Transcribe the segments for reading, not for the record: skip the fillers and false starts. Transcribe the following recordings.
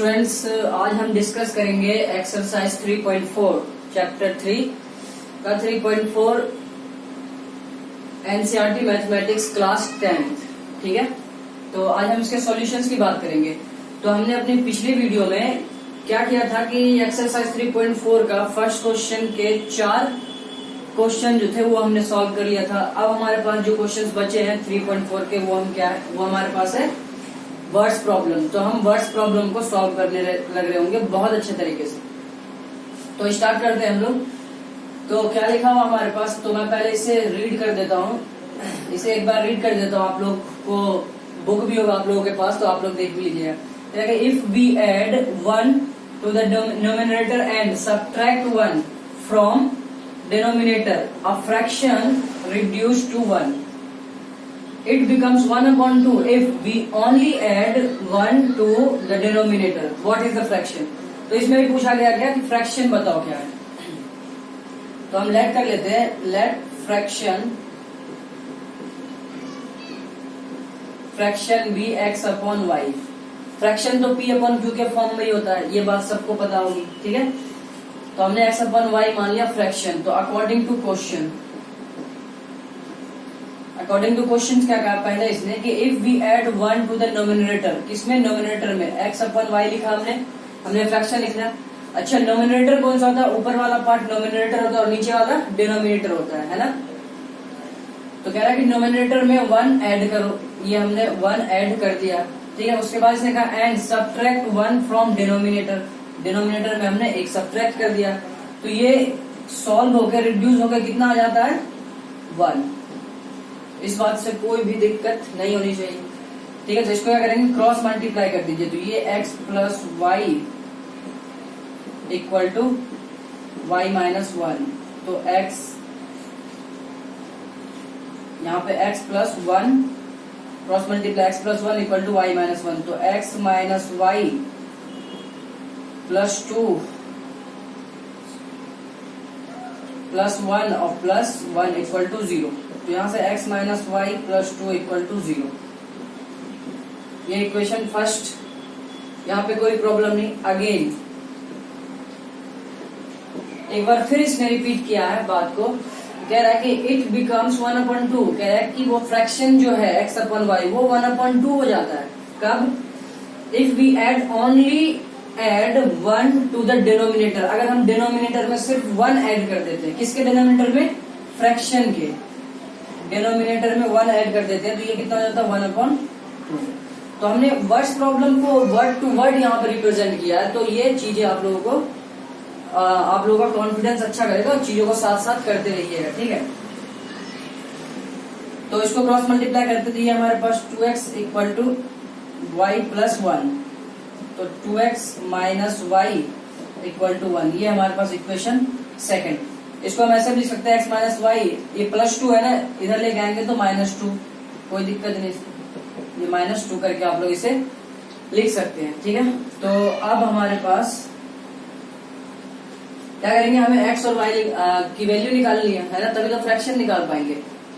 Students, आज हम discuss करेंगे एक्सरसाइज 3.4 चैप्टर 3 का 3.4 एनसीईआरटी मैथमेटिक्स क्लास 10th। ठीक है, तो आज हम इसके सॉल्यूशंस की बात करेंगे। तो हमने अपनी पिछली वीडियो में क्या किया था कि एक्सरसाइज 3.4 का फर्स्ट क्वेश्चन के 4 क्वेश्चन जो थे वो हमने सॉल्व कर लिया था। अब हमारे पास जो क्वेश्चंस बचे हैं 3.4 के वो हमारे पास है वर्ड्स प्रॉब्लम। तो हम वर्ड्स प्रॉब्लम को सॉल्व करने लग रहे होंगे बहुत अच्छे तरीके से। तो स्टार्ट करते हैं हम लोग। तो क्या लिखा हुआ हमारे पास, तो मैं पहले इसे रीड कर देता हूँ, इसे एक बार रीड कर देता हूँ। आप लोग को बुक भी होगा आप लोगों के पास, तो आप लोग देख भी लीजिएगा। If we add 1 to the denominator and subtract 1 from denominator, a fraction reduce to 1, it becomes 1/2 if we only add 1 to the denominator. What is the fraction? तो इसमें भी पूछा गया क्या कि फ्रैक्शन बताओ क्या है। तो हम लेट कर लेते हैं, let fraction be x upon y. Fraction तो p अपॉन q के फॉर्म में ही होता है, ये बात सबको पता होगी। ठीक है, तो हमने x अपॉन वाई मान लिया फ्रैक्शन। तो अकॉर्डिंग टू क्वेश्चन क्या कहा पहले इसने कि if we add 1 to the nominator, किसमें नोमिनेटर में x अपन y लिखा हमने फ्रैक्शन लिखना। अच्छा, नोमिनेटर कौन सा होता है? ऊपर वाला पार्ट नोमिनेटर होता है और नीचे वाला डिनोमिनेटर होता है ना। तो कह रहा है कि नोमिनेटर में 1 ऐड करो, ये हमने 1 ऐड कर दिया। ठीक है, उसके बाद इसने कहा and subtract 1 from denominator, denominator में हमने एक सब्ट्रैक्ट कर दिया। तो ये सॉल्व होकर रिड्यूस होकर कितना आ जाता है? 1। इस बात से कोई भी दिक्कत नहीं होनी चाहिए। ठीक है, तो इसको क्या करेंगे, क्रॉस मल्टीप्लाई कर दीजिए। तो ये x plus Y equal to y minus 1। तो x यहाँ पे x plus 1 cross multiply x plus 1 equal to y minus 1। तो x minus y plus 2 plus 1 और प्लस 1 इक्वल टू 0। तो यहां से x minus y plus 2 equal to 0। ये equation first, यहाँ पे कोई प्रॉब्लम नहीं। अगेन एक बार फिर इसने रिपीट किया है बात को, कह रहा है कि इट बिकम्स 1/2। कह रहा है कि वो फ्रैक्शन जो है x अपन वाई वो 1/2 हो जाता है। कब? If we add only add 1 to the denominator. अगर हम डिनोमिनेटर में सिर्फ 1 ऐड कर देते हैं, किसके डिनोमिनेटर में? फ्रैक्शन के डिनोमिनेटर में 1 ऐड कर देते हैं, तो ये कितना हो जाता है? 1/2। तो हमने वर्ड्स प्रॉब्लम को वर्ड टू वर्ड यहाँ पर रिप्रेजेंट किया है। तो ये चीजें आप लोगों का कॉन्फिडेंस अच्छा करेगा और चीजों को साथ साथ करते रहिएगा। ठीक है, तो इसको क्रॉस मल्टीप्लाई करते थे, हमारे पास 2x equal to y plus 1। तो 2x minus y equal to 1, ये हमारे पास इक्वेशन सेकंड। इसको हम ऐसे भी लिख सकते हैं x माइनस वाई, ये प्लस 2 है ना, इधर ले आएंगे तो -2, कोई दिक्कत नहीं। ये -2 करके आप लोग इसे लिख सकते हैं। ठीक है, तो अब हमारे पास क्या करेंगे, हमें x और y की वैल्यू निकालनी है ना, तभी तो फ्रैक्शन निकाल पाएंगे।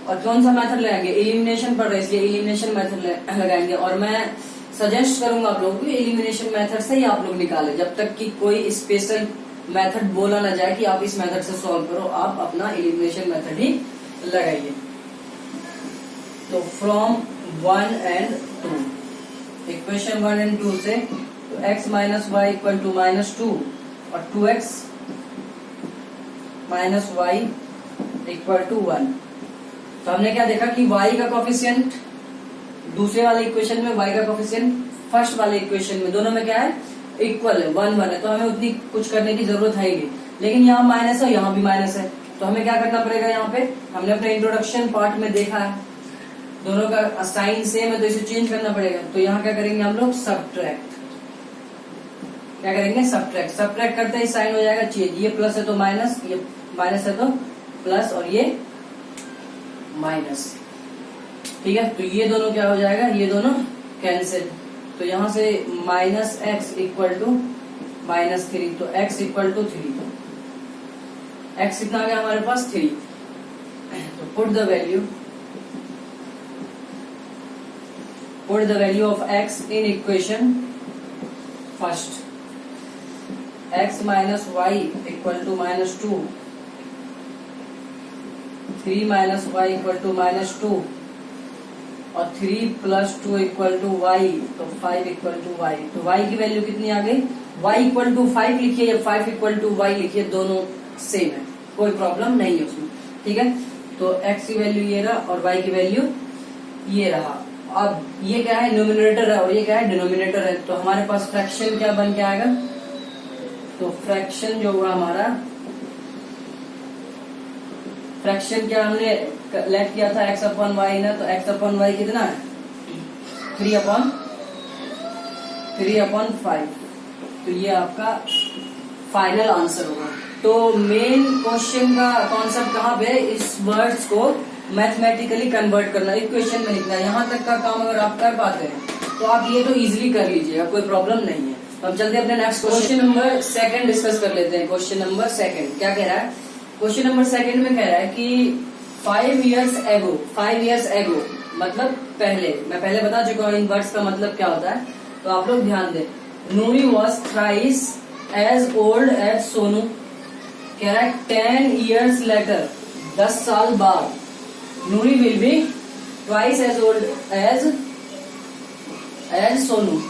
और कौन सा मेथड लगाएंगे? एलिमिनेशन पढ़ रहे हैं, इसलिए एलिमिनेशन मेथड लगाएंगे। और मैं सजेस्ट करूंगा आप लोगों को एलिमिनेशन मेथड से ही आप लोग निकालें, जब तक कि कोई स्पेशल मेथड बोला ना जाए कि आप इस मेथड से सॉल्व करो, आप अपना एलिमिनेशन मेथड ही लगाइए। तो फ्रॉम 1 एंड 2, इक्वेशन 1 एंड 2 से, तो x minus y equal to -2 और 2x minus y equal to 1। तो हमने क्या देखा कि y का कोफिशिएंट दूसरे वाले इक्वेशन में, y का कोफिशिएंट फर्स्ट वाले इक्वेशन में, दोनों में क्या है? इक्वल है, 1 है। तो हमें उतनी कुछ करने की जरूरत है ही, लेकिन यहाँ माइनस है, यहाँ भी माइनस है। तो हमें क्या करना पड़ेगा? यहाँ पे हमने अपने इंट्रोडक्शन पार्ट में देखा है दोनों का साइन सेम है, तो इसे चेंज करना पड़ेगा। तो यहाँ क्या करेंगे हम लोग? सब्ट्रैक्ट। क्या करेंगे? सब्ट्रैक्ट। सब्ट्रैक्ट करते ही साइन हो जाएगा चेंज, ये प्लस है तो माइनस, ये माइनस है तो प्लस, और ये माइनस। ठीक है, तो ये दोनों क्या हो जाएगा? ये दोनों कैंसिल। तो यहां से -x इक्वल टू -3, तो x इक्वल टू 3। x कितना आ गया हमारे पास? 3। तो put the value of x in equation first, x minus y equal to -2, 3 minus y equal to -2 और 3 प्लस 2 इक्वल टू वाई, तो 5 इक्वल टू वाई। तो y की वैल्यू कितनी आ गई, y इक्वल टू 5 लिखिए या 5 इक्वल टू वाई लिखिए, दोनों सेम है, कोई प्रॉब्लम नहीं है उसमें। ठीक है, तो x की वैल्यू ये रहा और y की वैल्यू ये रहा। अब ये क्या है, न्यूमरेटर है और ये क्या है, डिनोमिनेटर है। तो हमारे पास फ्रैक्शन क्या बन के आएगा, तो फ्रैक्शन जो हुआ हमारा, फ्रैक्शन क्या हमने लेट किया था x अपॉन वाई ने, तो x अपॉन वाई कितना है, 3 अपॉन 5। तो ये आपका फाइनल आंसर होगा। तो मेन क्वेश्चन का कॉन्सेप्ट कहाँ पे, इस वर्ड्स को मैथमेटिकली कन्वर्ट करना, इक्वेशन में लिखना। यहाँ तक का काम अगर आप कर पाते हैं तो आप ये तो इजीली कर लीजिएगा, कोई प्रॉब्लम नहीं है। तो अब चलते अपने नेक्स्ट क्वेश्चन नंबर 2 डिस्कस कर लेते हैं। क्वेश्चन नंबर 2 क्या कह रहा है, क्वेश्चन नंबर 2 में कह रहा है कि 5 years ago मतलब पहले, मैं पहले बता चुका हूँ इन वर्ड्स का मतलब क्या होता है, तो आप लोग ध्यान दें। Noori was thrice as old as Sonu, कह रहा है 10 years later 10 साल बाद, Noori will be twice as old as Sonu.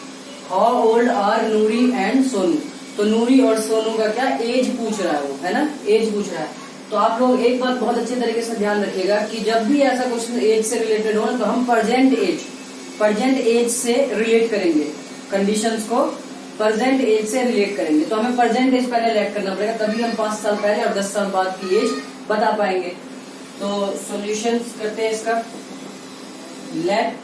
How old are Noori and Sonu, तो नूरी और सोनू का क्या एज पूछ रहा है वो, है ना, एज पूछ रहा है। तो आप लोग एक बात बहुत अच्छे तरीके से ध्यान रखिएगा कि जब भी ऐसा क्वेश्चन एज से रिलेटेड हो ना, तो हम प्रेजेंट एज से रिलेट करेंगे, कंडीशंस को प्रेजेंट एज से रिलेट करेंगे। तो हमें प्रेजेंट एज पहले लेट करना पड़ेगा, तभी हम 5 साल पहले और 10 साल बाद की एज बता पाएंगे। तो सॉल्यूशंस करते हैं इसका। Let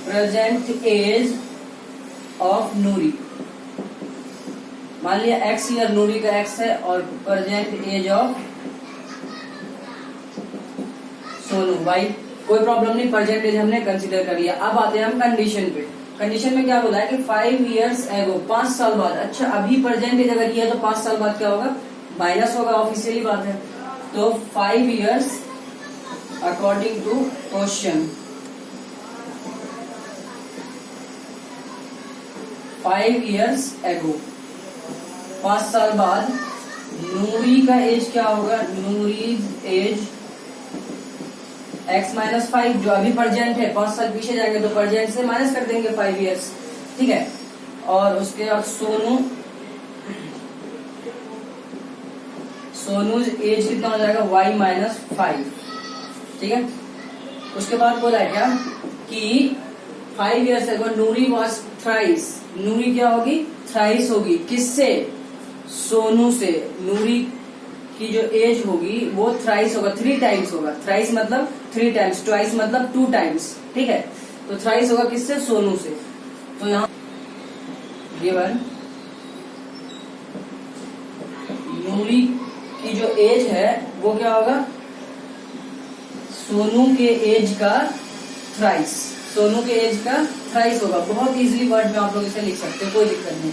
present age of Noori, मान लिया x ईयर नूरी का x है और present age of Sonu y, कोई प्रॉब्लम नहीं, प्रेजेंट एज हमने कंसीडर कर लिया। अब आते हैं हम कंडीशन पे। कंडीशन में क्या बोला है कि 5 years ago 5 साल बाद। अच्छा, अभी प्रेजेंट एज अगर ये है तो 5 साल बाद क्या होगा, माइनस होगा, ऑफिशियली बात है। तो 5 years according to question, 5 years ago 5 साल बाद नूरी का एज क्या होगा, नूरीज एज x माइनस 5, जो अभी प्रेजेंट है, 5 साल पीछे जाएंगे तो प्रेजेंट से माइनस कर देंगे 5 years, ठीक है। और उसके बाद सोनू एज कितना हो जाएगा, y माइनस 5, ठीक है। उसके बाद बोला है क्या कि 5 years ago Noori was thrice, Noori क्या होगी, थ्राइस होगी, किससे, सोनू से। नूरी की जो एज होगी वो थ्राइस होगा, 3 टाइम्स होगा। थ्राइस मतलब 3 टाइम्स, ट्वाइस मतलब 2 टाइम्स, ठीक है। तो थ्राइस होगा किससे, सोनू से। तो यहाँ गिवन नूरी की जो एज है वो क्या होगा, सोनू के एज का थ्राइस, सोनू के एज का थ्राइस होगा। बहुत इजीली वर्ड में आप लोग इसे लिख सकते हो, कोई दिक्कत नहीं।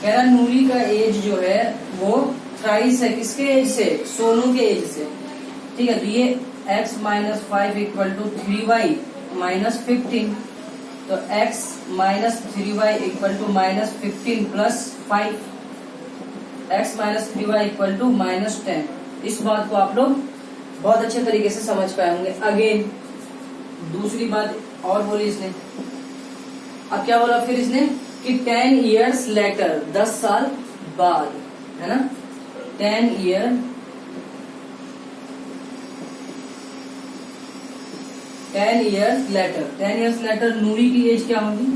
कह रहा नूरी का एज जो है वो थ्राइस है, किसके एज से, सोनू के एज से, ठीक है। तो ये x minus 5 equal to 3y minus 15, तो x minus 3y equal to minus 15 plus 5, x minus 3y equal to minus 10। इस बात को आप लोग बहुत अच्छे तरीके से समझ पाए होंगे। अगेन दूसरी बात और बोली इसने, अब क्या बोला फिर इसने कि 10 years later 10 साल बाद, है ना, 10 years later, 10 years later नूरी की एज क्या होगी,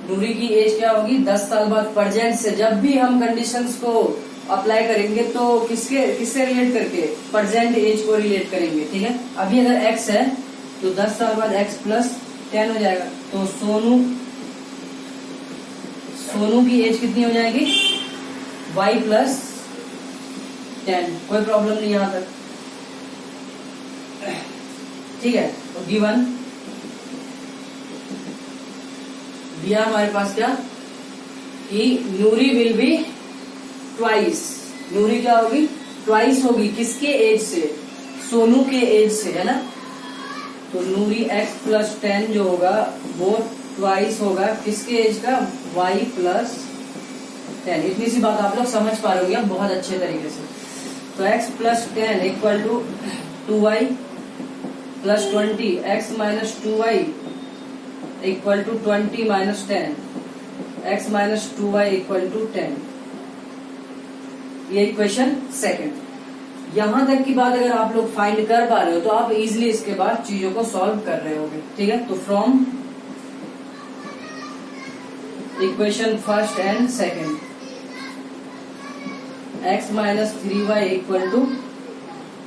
नूरी की एज क्या होगी, 10 साल बाद प्रेजेंट से। जब भी हम कंडीशंस को अप्लाई करेंगे तो किससे रिलेट करके, प्रेजेंट एज को रिलेट करेंगे, ठीक है। अभी अगर x है तो 10 साल बाद x प्लस 10 हो जाएगा। तो सोनू की एज कितनी हो जाएगी, y प्लस 10, कोई प्रॉब्लम नहीं यहां तक, ठीक है। तो गिवन दिया हमारे पास क्या कि नूरी विल बी ट्वाइस, नूरी क्या होगी, ट्वाइस होगी, किसके एज से, सोनू के एज से, है ना। तो नूरी x प्लस 10 जो होगा वो ट्वाइस होगा किसके एज का, y प्लस 10। इतनी सी बात आप लोग समझ पा रहे होंगे बहुत अच्छे तरीके से। तो x plus 10 equal to 2y plus 20, x minus 2y equal to 20 minus 10, x minus 2y equal to 10। ये इक्वेशन सेकंड। यहां तक की बात अगर आप लोग फाइंड कर पा रहे हो तो आप इजीली इसके बाद चीजों को सॉल्व कर रहे होगे, ठीक है। तो from equation first and second, x minus 3y equal to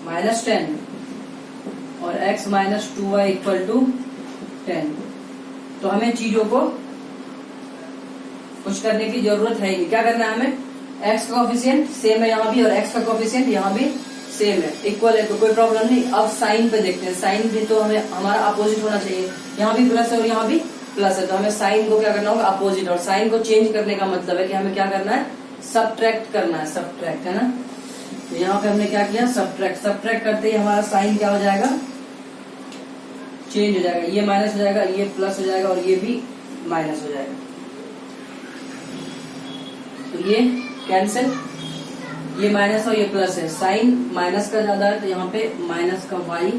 minus 10 और x minus 2y equal to 10। तो हमें चीजों को कुछ करने की जरूरत है ही। क्या करना है हमें, x का कोफिशिएंट सेम है यहाँ भी और x का कोफिशिएंट यहाँ भी सेम है, इक्वल है, तो कोई प्रॉब्लम नहीं। अब साइन पे देखते हैं। साइन भी तो हमें हमारा अपोजिट होना चाहिए, यहाँ भी प्लस है और यहाँ भी प्लस है, तो हमें साइन को क्या करना होगा, अपोजिट। और साइन को चेंज करने का मतलब है कि हमें क्या करना है, सबट्रैक्ट करना है, सबट्रैक्ट, है ना। तो यहाँ पे हमने क्या किया, सबट्रैक्ट। सबट्रैक्ट करते ही हमारा साइन क्या हो जाएगा, चेंज हो जाएगा। ये माइनस हो जाएगा, ये प्लस हो जाएगा और ये भी माइनस हो जाएगा। तो ये कैंसिल, ये माइनस और ये प्लस है, साइन माइनस का ज्यादा है तो यहाँ पे माइनस का y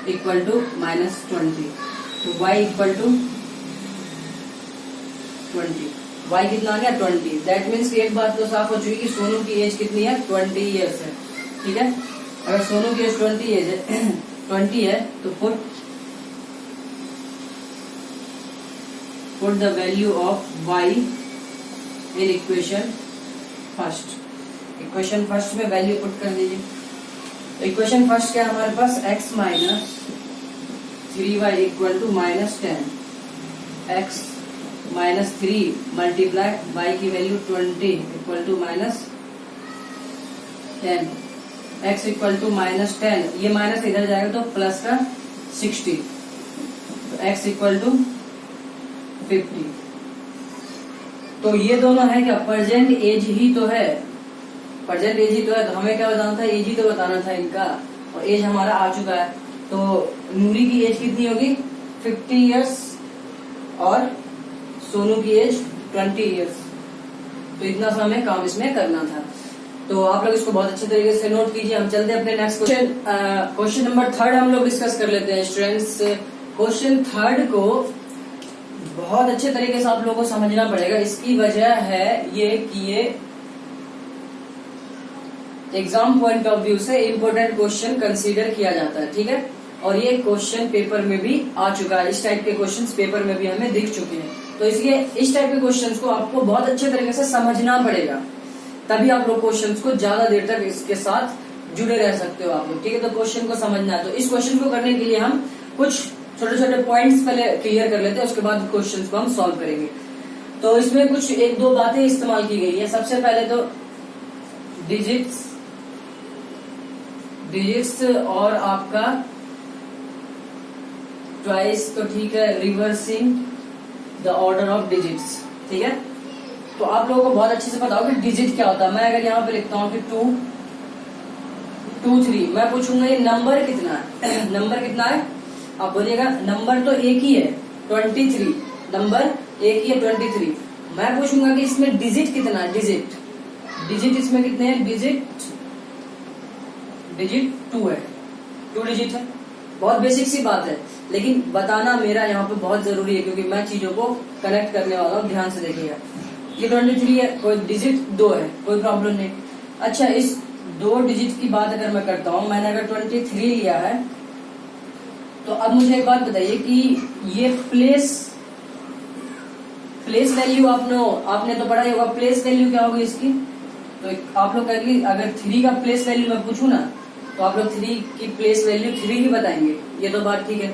इक्वल टू माइनस 20। तो y इक्वल टू 20, y कितना आ गया 20। दैट मीन्स एक बात तो साफ हो चुकी कि सोनू की एज कितनी है, 20 ईयर्स है, ठीक है। अगर सोनू की एज 20 है तो put the value of y in equation first. Equation first में वैल्यू पुट कर दीजिए। इक्वेशन फर्स्ट क्या है हमारे पास, x minus 3y equal to minus 10, x minus 3 multiply y की value 20 equal to minus 10, x equal to minus 10, ये minus इधर जाएगा तो प्लस का 60, तो x इक्वल टू 50। तो ये दोनों है क्या, प्रेजेंट एज ही तो है, प्रेजेंट एज ही तो है। तो हमें क्या बताना था, एज ही तो बताना था इनका, और एज हमारा आ चुका है। तो नूरी की एज कितनी होगी, 50 इयर्स और सोनू की एज 20 इयर्स। तो इतना सा हमें काम इसमें करना था। तो आप लोग इसको बहुत अच्छे तरीके से नोट कीजिए। हम चलते हैं अपने नेक्स्ट क्वेश्चन। क्वेश्चन नंबर 3 हम लोग डिस्कस कर लेते हैं स्टूडेंट्स। क्वेश्चन 3 को बहुत अच्छे तरीके से आप लोगों को समझना पड़ेगा। इसकी वजह है ये कि ये एग्जाम पॉइंट ऑफ व्यू से इम्पोर्टेंट क्वेश्चन कंसीडर किया जाता है, ठीक है। और ये क्वेश्चन पेपर में भी आ चुका है, इस टाइप के क्वेश्चंस पेपर में भी हमें दिख चुके हैं। तो इसलिए इस टाइप के क्वेश्चंस को आपको बहुत अच्छे तरीके से समझना पड़ेगा, तभी आप लोग क्वेश्चंस को ज्यादा देर तक इसके साथ जुड़े रह सकते हो आप लोग, ठीक है। तो क्वेश्चन को समझना है। तो इस क्वेश्चन को करने के लिए हम कुछ छोटे छोटे पॉइंट्स पहले क्लियर कर लेते हैं, उसके बाद क्वेश्चंस को हम सॉल्व करेंगे। तो इसमें कुछ 1-2 बातें इस्तेमाल की गई है। सबसे पहले तो डिजिट्स और आपका ट्वाइस, तो ठीक है, reversing the order of digits, ठीक है। तो आप लोगों को बहुत अच्छे से पता होगा कि डिजिट क्या होता है। मैं अगर यहाँ पे लिखता हूँ कि 2, 2, 3, मैं पूछूंगा ये नंबर कितना है, नंबर कितना है, आप बोलिएगा नंबर तो एक ही है 23, नंबर एक ही है 23। मैं पूछूंगा कि इसमें डिजिट कितना है, डिजिट इसमें कितने हैं, डिजिट 2 है, 2 डिजिट है। बहुत बेसिक सी बात है, लेकिन बताना मेरा यहाँ पे बहुत जरूरी है क्योंकि मैं चीजों को कनेक्ट करने वाला हूँ। ध्यान से देखिएगा, ये 23 है, कोई डिजिट 2 है, कोई प्रॉब्लम नहीं। अच्छा, इस 2 डिजिट की बात अगर मैं करता हूँ, मैंने अगर 23 लिया है, तो अब मुझे एक बात बताइए कि ये प्लेस वैल्यू आपने तो पढ़ा ही होगा, प्लेस वैल्यू क्या होगी इसकी। तो आप लोग अगर 3 का प्लेस वैल्यू मैं पूछूं ना, तो आप लोग 3 की प्लेस वैल्यू 3 ही बताएंगे, ये तो बात ठीक है।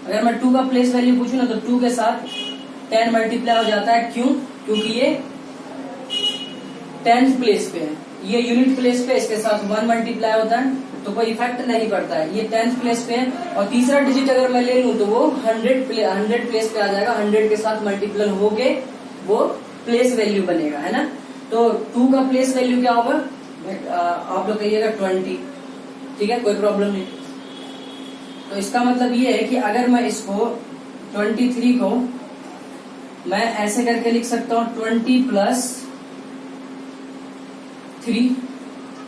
अगर मैं 2 का प्लेस वैल्यू पूछूं ना, तो 2 के साथ 10 मल्टीप्लाई हो जाता है। क्यों, क्योंकि ये 10th प्लेस पे है, ये यूनिट प्लेस पे, इसके साथ 1 मल्टीप्लाई होता है, तो कोई इफेक्ट नहीं पड़ता है। ये 10th प्लेस पे है। और तीसरा डिजिट अगर मैं ले लूं तो वो 100 प्लेस पे आ जाएगा, 100 के साथ मल्टीप्लाई होके वो प्लेस वैल्यू बनेगा, है ना। तो 2 का प्लेस वैल्यू क्या होगा, आप लोग कहिएगा 20, ठीक है, कोई प्रॉब्लम नहीं। तो इसका मतलब ये है कि अगर मैं इसको 23 को मैं ऐसे करके लिख सकता हूँ 20 प्लस 3,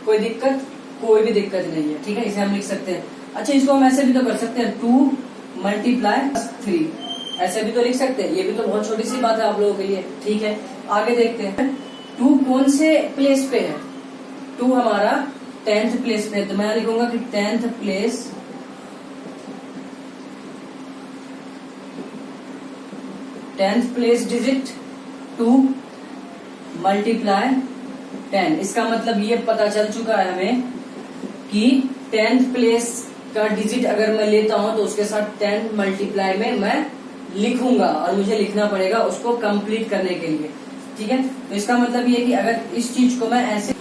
कोई दिक्कत? कोई भी दिक्कत नहीं है, ठीक है, इसे हम लिख सकते हैं। अच्छा, इसको हम ऐसे भी तो कर सकते हैं 2 मल्टीप्लाई 3, ऐसे भी तो लिख सकते हैं। ये भी तो बहुत छोटी सी बात है आप लोगों के लिए, ठीक है। आगे देखते हैं 2 कौन से प्लेस पे है। 2 हमारा 10th प्लेस पे है, तो मैं लिखूंगा कि 10th प्लेस डिजिट 2 मल्टीप्लाई 10। इसका मतलब ये पता चल चुका है हमें कि 10th प्लेस का डिजिट अगर मैं लेता हूं तो उसके साथ 10 मल्टीप्लाई में मैं लिखूंगा, और मुझे लिखना पड़ेगा उसको कंप्लीट करने के लिए, ठीक है। तो इसका मतलब ये कि अगर इस चीज को मैं ऐसे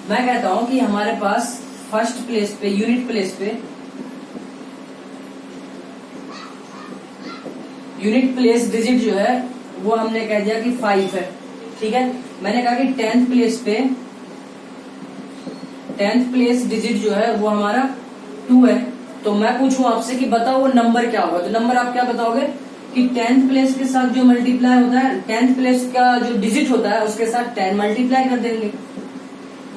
मैं कहता हूं कि हमारे पास फर्स्ट प्लेस पे, यूनिट प्लेस डिजिट जो है वो हमने कह दिया कि 5 है, ठीक है। मैंने कहा कि 10th प्लेस डिजिट जो है वो हमारा 2 है। तो मैं पूछूं आपसे कि बताओ वो नंबर क्या होगा, तो नंबर आप क्या बताओगे कि 10th प्लेस के साथ जो मल्टीप्लाई होता है, 10th प्लेस का जो डिजिट होता है उसके साथ 10 मल्टीप्लाई कर देंगे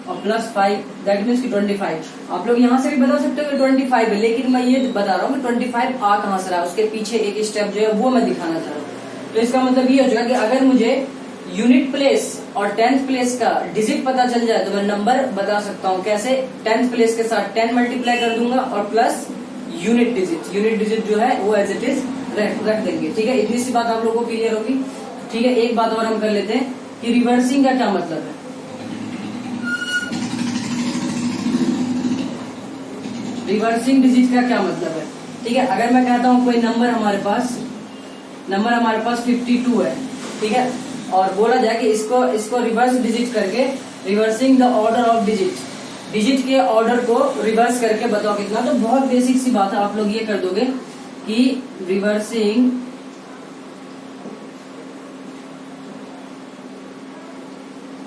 और प्लस 5, दैट मीन्स की 25। आप लोग यहाँ से भी बता सकते हो कि 25 है, लेकिन मैं ये बता रहा हूँ कि 25 आ कहाँ से रहा है, उसके पीछे एक स्टेप जो है वो मैं दिखाना चाह रहा हूँ। तो इसका मतलब ये हो जाएगा कि अगर मुझे यूनिट प्लेस और 10th प्लेस का डिजिट पता चल जाए तो मैं नंबर बता सकता हूँ। कैसे? 10th प्लेस के साथ 10 मल्टीप्लाई कर दूंगा और प्लस यूनिट डिजिट जो है वो एज इट इज रख देंगे, ठीक है। इतनी सी बात आप लोगों को क्लियर होगी, ठीक है। एक बात और हम कर लेते हैं कि रिवर्सिंग का क्या मतलब है। रिवर्सिंग डिजिट का क्या मतलब है, ठीक है। अगर मैं कहता हूँ कोई नंबर हमारे पास 52 है, ठीक है, और बोला जाए कि इसको रिवर्स डिजिट करके, reversing the order of digit के ऑर्डर को रिवर्स करके बताओ कितना। तो बहुत बेसिक सी बात है, आप लोग ये कर दोगे कि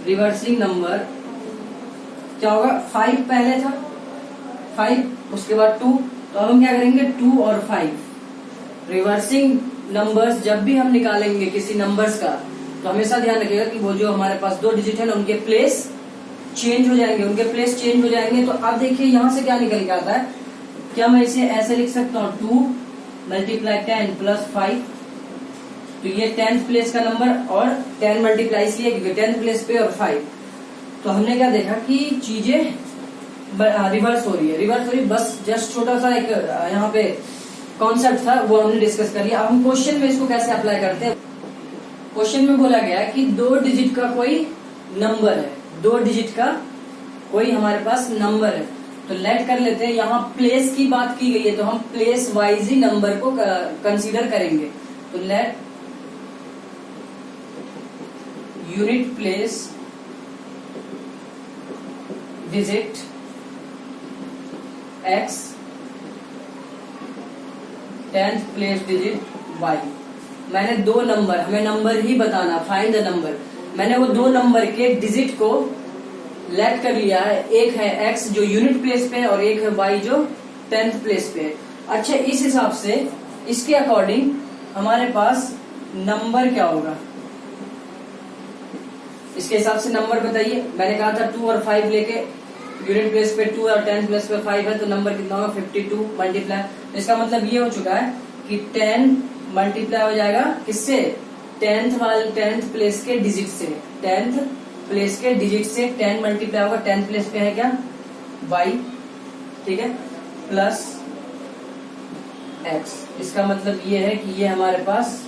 रिवर्सिंग नंबर क्या होगा। 5 पहले था, 5 उसके बाद 2, तो अब हम क्या करेंगे 2 और 5। रिवर्सिंग नंबर्स जब भी हम निकालेंगे किसी नंबर्स का, तो हमेशा ध्यान रखिएगा कि वो जो हमारे पास 2 डिजिट है ना, उनके प्लेस चेंज हो जाएंगे। तो अब देखिए यहाँ से क्या निकल के आता है। क्या मैं इसे ऐसे लिख सकता हूँ 2 मल्टीप्लाई 10 प्लस 5, तो ये 10th प्लेस का नंबर और 10 मल्टीप्लाई इसलिए क्योंकि 10th प्लेस पे और 5। तो हमने क्या देखा कि चीजें रिवर्स हो रही है, बस जस्ट छोटा सा एक यहाँ पे कॉन्सेप्ट था वो हमने डिस्कस कर लिया। अब हम क्वेश्चन में इसको कैसे अप्लाई करते हैं। क्वेश्चन में बोला गया है कि 2 डिजिट का कोई नंबर है, 2 डिजिट का कोई हमारे पास नंबर है। तो लेट कर लेते हैं, यहाँ प्लेस की बात की गई है तो हम प्लेस वाइज ही नंबर को कंसीडर करेंगे। तो let unit place digit x, 10th place digit y। मैंने 2 नंबर, हमें नंबर ही बताना, फाइंड द नंबर। मैंने वो 2 नंबर के डिजिट को लेट कर लिया है, एक है x जो यूनिट प्लेस पे है और एक है y जो 10th प्लेस पे है। अच्छा, इस हिसाब से इसके अकॉर्डिंग हमारे पास नंबर क्या होगा, इसके हिसाब से नंबर बताइए। मैंने कहा था 2 और 5 लेके, यूनिट प्लेस पे 2 और 10th प्लेस पे 5 है, तो नंबर कितना होगा 52 मल्टीप्लाई। तो इसका मतलब ये हो चुका है कि 10 मल्टीप्लाई हो जाएगा किससे, 10th प्लेस के डिजिट से, 10th प्लेस के डिजिट से 10 मल्टीप्लाई होगा। 10th प्लेस पे है क्या y, ठीक है, प्लस x। इसका मतलब ये है कि ये हमारे पास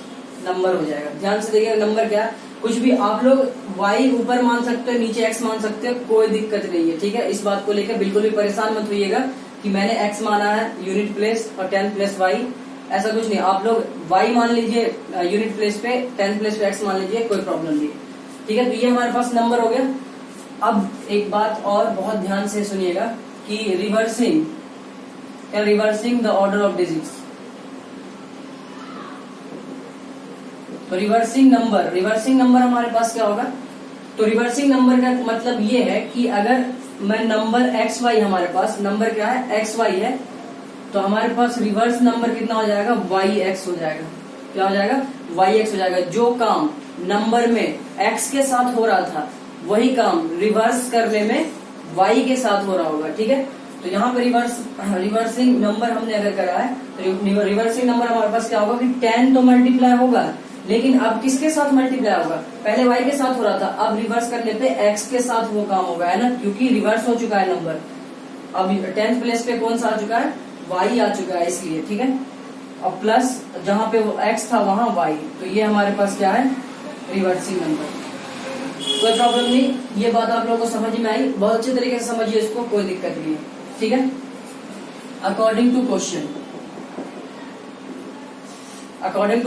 नंबर हो जाएगा। ध्यान से देखिए नंबर क्या, कुछ भी आप लोग y ऊपर मान सकते हो, नीचे x मान सकते हो, कोई दिक्कत नहीं है, ठीक है। इस बात को लेकर बिल्कुल भी परेशान मत होइएगा कि मैंने x माना है यूनिट प्लेस और 10th प्लेस y, ऐसा कुछ नहीं। आप लोग y मान लीजिए यूनिट प्लेस पे, 10th प्लेस पे x मान लीजिए, कोई प्रॉब्लम नहीं, ठीक है। तो ये हमारे पास नंबर हो गया। अब एक बात और बहुत ध्यान से सुनिएगा कि reversing the order of digits. तो रिवर्सिंग नंबर हमारे पास क्या होगा। तो रिवर्सिंग नंबर का मतलब ये है कि अगर मैं नंबर xy, हमारे पास नंबर क्या है xy है, तो हमारे पास रिवर्स नंबर कितना हो जाएगा, yx हो जाएगा। क्या हो जाएगा, yx हो जाएगा। जो काम नंबर में x के साथ हो रहा था वही काम रिवर्स करने में y के साथ हो रहा होगा। ठीक है, तो यहाँ पे रिवर्सिंग नंबर हमने अगर करा है तो रिवर्सिंग नंबर हमारे पास क्या होगा कि 10 तो मल्टीप्लाई होगा, लेकिन अब किसके साथ मल्टीप्लाई होगा, पहले y के साथ हो रहा था, अब रिवर्स करने पे x के साथ वो काम होगा, है ना, क्योंकि रिवर्स हो चुका है नंबर। अब 10th प्लेस पे कौन सा आ चुका है, y आ चुका है, इसलिए। ठीक है, अब प्लस जहाँ पे वो x था वहां y, तो ये हमारे पास क्या है, रिवर्सिंग नंबर। कोई प्रॉब्लम नहीं, ये बात आप लोगों को समझ में आई, बहुत अच्छे तरीके से समझिए इसको, कोई दिक्कत नहीं है। ठीक है, अकॉर्डिंग टू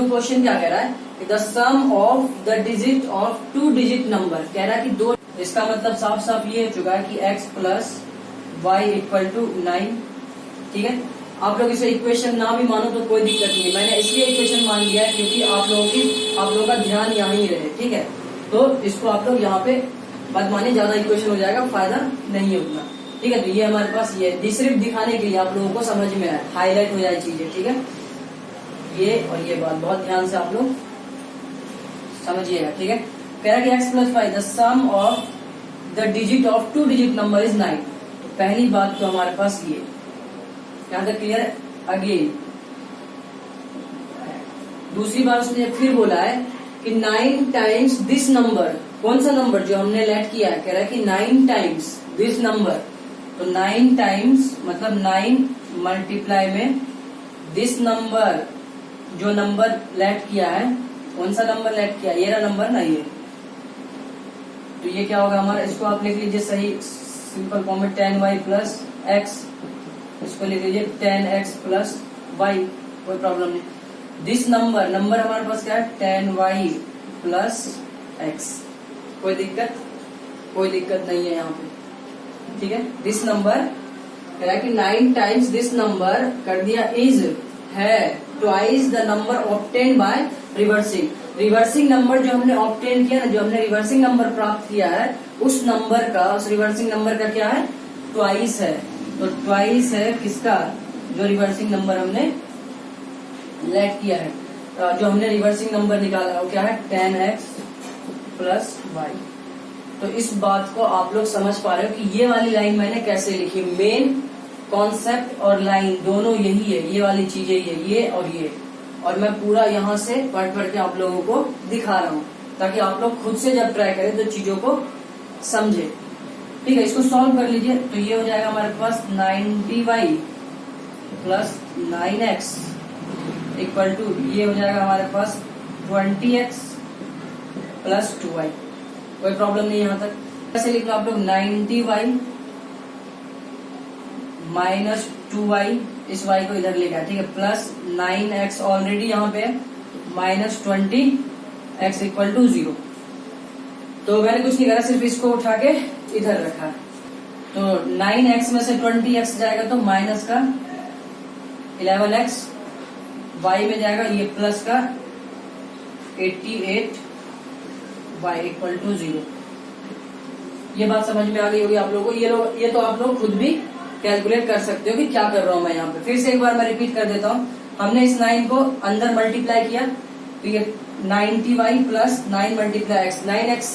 क्वेश्चन क्या कह रहा है, the sum of the digit of 2 digit number, कह रहा है कि 2, इसका मतलब साफ साफ ये हो चुका है कि x plus Y equal to 9। ठीक है, आप लोग इसे इक्वेशन ना भी मानो तो कोई दिक्कत नहीं, मैंने इसलिए इक्वेशन मान लिया है क्योंकि आप लोगों का ध्यान यहाँ ही रहे। ठीक है, तो इसको आप लोग यहाँ पे मत मानिए, ज्यादा इक्वेशन हो जाएगा, फायदा नहीं है उतना। ठीक है, तो ये हमारे पास ये सिर्फ दिखाने के लिए आप लोगों को समझ में आए, हाईलाइट हो जाए चीजें। ठीक है, ये और ये बात बहुत ध्यान से आप लोग समझिएगा। ठीक है, कह रहा है कि x plus Y the sum of the digit of 2 digit number is 9। तो पहली बात तो हमारे पास ये यहाँ तक क्लियर है। अगेन दूसरी बार उसने फिर बोला है कि 9 टाइम्स दिस नंबर, कौन सा नंबर जो हमने लेट किया है, कह रहा है कि 9 टाइम्स दिस नंबर, तो 9 टाइम्स मतलब 9 मल्टीप्लाई में दिस नंबर, जो नंबर लेट किया है, कौन सा नंबर लेट किया, ये रहा नंबर ना, ये तो ये क्या होगा हमारा, इसको आप लिख लीजिए सही सिंपल फॉर्म में 10y प्लस एक्स, इसको लिख लीजिए 10x प्लस y, कोई प्रॉब्लम नहीं। दिस नंबर हमारे पास क्या है, 10y प्लस x, कोई दिक्कत नहीं है यहाँ पे। ठीक है, दिस नंबर कह रहा है कि 9 टाइम्स दिस नंबर कर दिया इज है twice the number obtain by reversing number जो हमने ऑब्टेन किया ना, जो हमने रिवर्सिंग नंबर प्राप्त किया है, उस रिवर्सिंग नंबर का क्या है, ट्वाइस है। तो ट्वाइस है किसका, जो रिवर्सिंग नंबर हमने लेट किया है, जो हमने रिवर्सिंग नंबर निकाला वो क्या है, 10x प्लस वाई। तो इस बात को आप लोग समझ पा रहे हो कि ये वाली लाइन मैंने कैसे लिखी, मेन कॉन्सेप्ट और लाइन दोनों यही है, ये वाली चीजें ये और ये, और मैं पूरा यहाँ से पढ़ के आप लोगों को दिखा रहा हूँ ताकि आप लोग खुद से जब ट्राई करें तो चीजों को समझे। ठीक है, इसको सॉल्व कर लीजिए, तो ये हो जाएगा हमारे पास 90y plus 9x equal to, ये हो जाएगा हमारे पास 20x प्लस 2y। कोई प्रॉब्लम नहीं यहाँ तक। कैसे लिख लो आप लोग, 90y माइनस 2y, इस y को इधर लेकर, ठीक है, प्लस 9x ऑलरेडी यहाँ पे माइनस 20x इक्वल टू 0। तो मैंने कुछ नहीं करा, सिर्फ इसको उठा के इधर रखा। तो 9x में से 20x जाएगा तो माइनस का 11x, y में जाएगा ये प्लस का 88y इक्वल टू 0। ये बात समझ में आ गई होगी आप लोगों को। ये तो आप लोग खुद भी कैलकुलेट कर सकते हो कि क्या कर रहा हूं मैं यहाँ पे। फिर से एक बार मैं रिपीट कर देता हूँ, हमने इस 9 को अंदर मल्टीप्लाई किया तो ये 90y plus 9 multiply x, 9x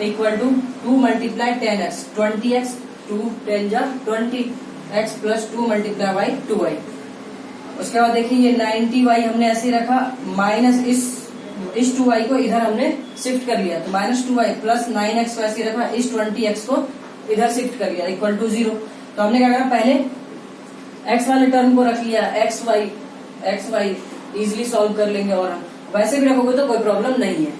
equal to 2 multiply 10x, 20x, 2 10 जा 20x plus 2 multiply y 2y। उसके बाद देखिए ये 90y हमने ऐसे रखा, माइनस इस 2y को इधर हमने शिफ्ट कर लिया, तो माइनस 2y प्लस 9x को ऐसे रखा, इस 20x को इधर शिफ्ट कर लिया इक्वल टू 0। तो हमने क्या करा, पहले x वाले टर्म को रख लिया, x y इजिली सॉल्व कर लेंगे, और वैसे भी रखोगे तो कोई प्रॉब्लम नहीं है।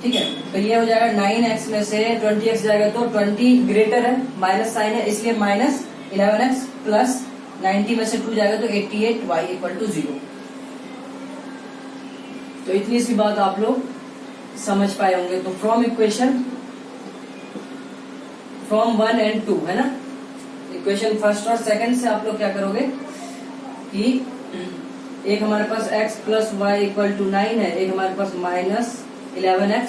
ठीक है, तो ये हो जाएगा 9x में से 20x जाएगा तो 20 ग्रेटर है, माइनस साइन है इसलिए माइनस 11x प्लस 90 में से 2 जाएगा तो 88y इक्वल टू 0। तो इतनी सी बात आप लोग समझ पाए होंगे। तो फ्रॉम इक्वेशन फ्रॉम 1 and 2 है ना, इक्वेशन फर्स्ट और सेकंड से आप लोग क्या करोगे कि एक हमारे पास x plus Y equal to 9 है, एक हमारे पास minus 11x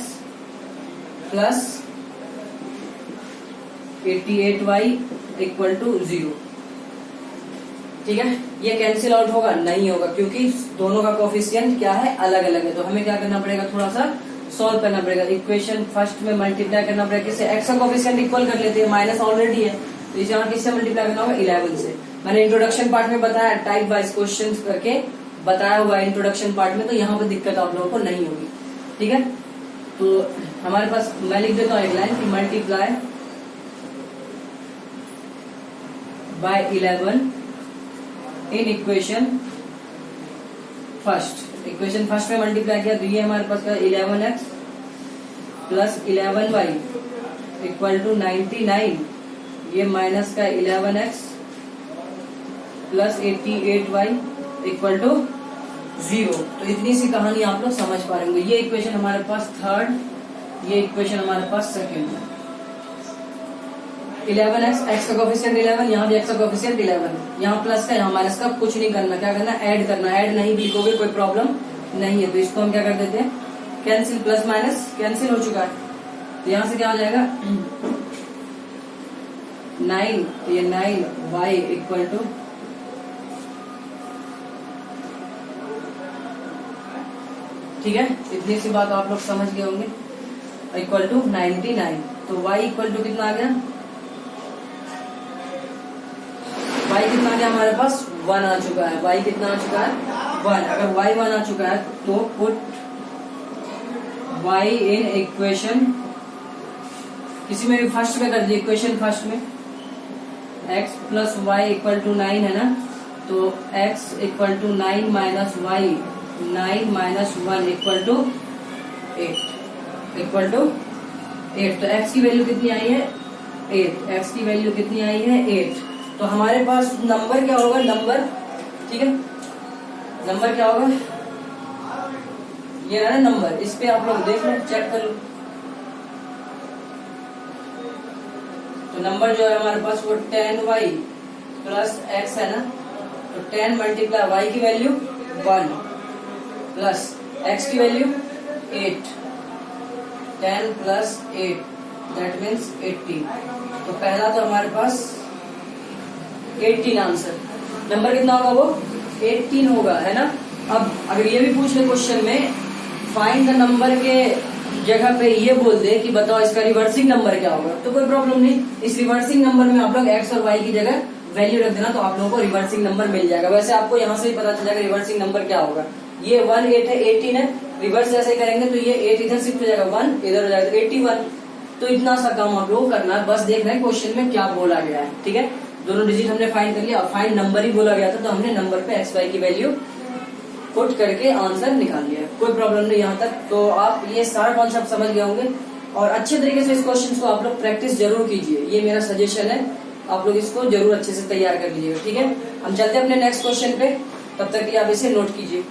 plus 88y equal to 0। ठीक है। ये कैंसिल आउट होगा? नहीं होगा, क्योंकि दोनों का कोफिशिएंट क्या है, अलग अलग है। तो हमें क्या करना पड़ेगा, थोड़ा सा सॉल्व करना पड़ेगा। इक्वेशन फर्स्ट में मल्टीप्लाई करना पड़ेगा किससे, एक्स का कोफिशिएंट इक्वल कर लेते हैं, माइनस ऑलरेडी है तो इसे यहाँ किससे मल्टीप्लाई करना होगा, 11 से। मैंने इंट्रोडक्शन पार्ट में बताया, टाइप वाइज क्वेश्चन करके बताया हुआ है इंट्रोडक्शन पार्ट में, तो यहाँ पर दिक्कत आप लोगों को नहीं होगी। ठीक है, तो हमारे पास मैं लिख देता हूँ एक लाइन कि multiply by 11 in equation first. Equation first में मल्टीप्लाई किया तो ये हमारे पास का 11x plus 11y equal to 99, ये माइनस का 11x plus 88y equal to 0। तो इतनी सी कहानी आप लोग समझ पाएंगे। ये इक्वेशन हमारे पास थर्ड, ये इक्वेशन हमारे पास सेकेंड है। 11x, x का कोफिशिएंट 11, यहाँ भी x का कोफिशिएंट 11, यहाँ प्लस का यहाँ माइनस का, कुछ नहीं करना। क्या करना, ऐड करना। ऐड नहीं भी लिखोगे कोई प्रॉब्लम नहीं है। तो इसको हम क्या कर देते हैं, कैंसिल, प्लस माइनस कैंसिल हो चुका है। तो यहाँ से क्या हो जाएगा 9, तो ये 9y इक्वल टू ठीक है, इतनी सी बात आप लोग समझ गए होंगे, इक्वल टू 99। तो y इक्वल टू कितना आ गया, y कितना आ गया हमारे पास 1 आ चुका है। y कितना आ चुका है 1। अगर y 1 आ चुका है तो पुट y इन इक्वेशन, किसी में भी फर्स्ट में कर दिए, इक्वेशन फर्स्ट में x plus Y equal to 9 है ना, तो x equal to 9 minus Y, 9 minus 1 equal to 8 equal to 8। तो x की वैल्यू कितनी आई है 8, x की वैल्यू कितनी आई है 8। तो हमारे पास नंबर क्या होगा, नंबर, ठीक है, नंबर क्या होगा, ये है ना नंबर, इस पे आप लोग देख लो, चेक कर लो। तो नंबर जो है हमारे पास वो 10y प्लस x है ना, तो 10 मल्टीप्लाई y की वैल्यू 1 प्लस x की वैल्यू 8, 10 प्लस 8 दैट मीन्स 18। तो पहला तो हमारे पास 18 आंसर, नंबर कितना होगा वो 18 होगा, है ना। अब अगर ये भी पूछ ले क्वेश्चन में, फाइंड द नंबर के जगह पे ये बोल दे कि बताओ इसका रिवर्सिंग नंबर क्या होगा, तो कोई प्रॉब्लम नहीं। इस रिवर्सिंग नंबर में आप लोग x और y की जगह वैल्यू रख देना, तो आप लोगों को रिवर्सिंग नंबर मिल जाएगा। वैसे आपको यहाँ से ही पता चल जाएगा रिवर्सिंग नंबर क्या होगा। ये 1 8 है, 18 है, रिवर्स जैसे ही करेंगे तो ये 8 इधर शिफ्ट हो जाएगा, 1 इधर हो जाएगा, तो 81। तो इतना सा काम आप लोग करना है, बस देख रहे हैं क्वेश्चन में क्या बोला गया है। ठीक है, दोनों डिजिट हमने फाइंड कर लिया, फाइंड नंबर ही बोला गया था, तो हमने नंबर पे एक्स वाई की वैल्यू पुट करके आंसर निकाल लिया। कोई प्रॉब्लम नहीं यहाँ तक। तो आप ये सारा कॉन्सेप्ट समझ गए होंगे, और अच्छे तरीके से इस क्वेश्चन को आप लोग प्रैक्टिस जरूर कीजिए, ये मेरा सजेशन है। आप लोग इसको जरूर अच्छे से तैयार कर लीजिएगा। ठीक है, हम चलते हैं अपने नेक्स्ट क्वेश्चन पे, तब तक के आप इसे नोट कीजिए।